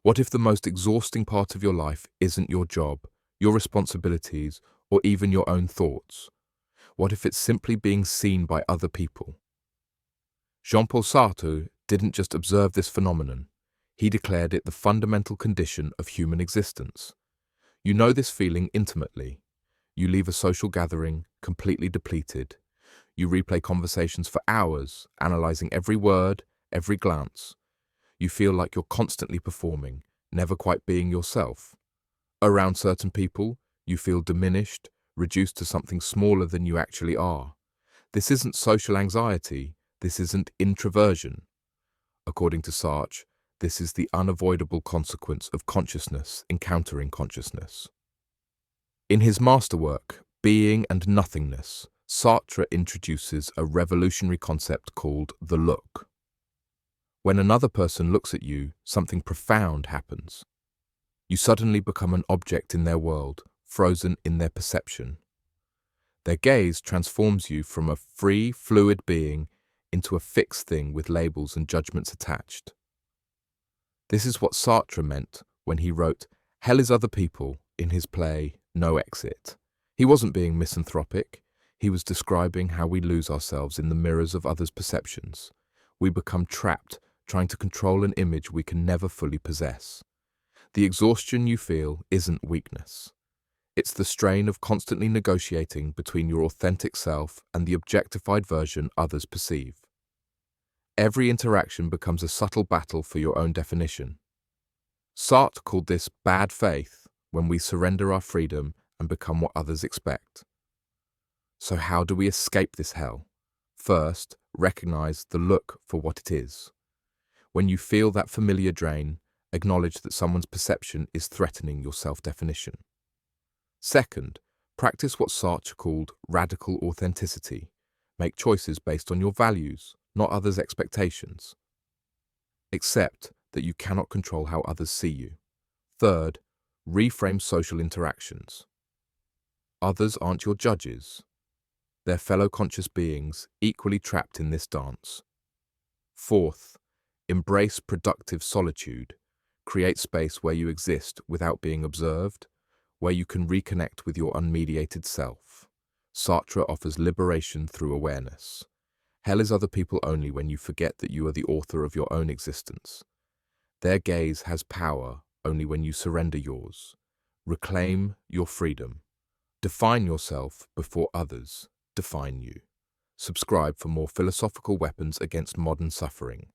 What if the most exhausting part of your life isn't your job, your responsibilities, or even your own thoughts? What if it's simply being seen by other people? Jean-Paul Sartre didn't just observe this phenomenon, he declared it the fundamental condition of human existence. You know this feeling intimately. You leave a social gathering completely depleted. You replay conversations for hours, analyzing every word, every glance. You feel like you're constantly performing, never quite being yourself. Around certain people, you feel diminished, reduced to something smaller than you actually are. This isn't social anxiety, this isn't introversion. According to Sartre, this is the unavoidable consequence of consciousness encountering consciousness. In his masterwork, Being and Nothingness, Sartre introduces a revolutionary concept called the look. When another person looks at you, something profound happens. You suddenly become an object in their world, frozen in their perception. Their gaze transforms you from a free, fluid being into a fixed thing with labels and judgments attached. This is what Sartre meant when he wrote Hell is Other People in his play No Exit. He wasn't being misanthropic. He was describing how we lose ourselves in the mirrors of others' perceptions. We become trapped, trying to control an image we can never fully possess. The exhaustion you feel isn't weakness. It's the strain of constantly negotiating between your authentic self and the objectified version others perceive. Every interaction becomes a subtle battle for your own definition. Sartre called this bad faith, when we surrender our freedom and become what others expect. So how do we escape this hell? First, recognize the look for what it is. When you feel that familiar drain, acknowledge that someone's perception is threatening your self-definition. Second, practice what Sartre called radical authenticity. Make choices based on your values, not others' expectations. Accept that you cannot control how others see you. Third, reframe social interactions. Others aren't your judges. They're fellow conscious beings equally trapped in this dance. Fourth, embrace productive solitude. Create space where you exist without being observed, where you can reconnect with your unmediated self. Sartre offers liberation through awareness. Hell is other people only when you forget that you are the author of your own existence. Their gaze has power only when you surrender yours. Reclaim your freedom. Define yourself before others define you. Subscribe for more philosophical weapons against modern suffering.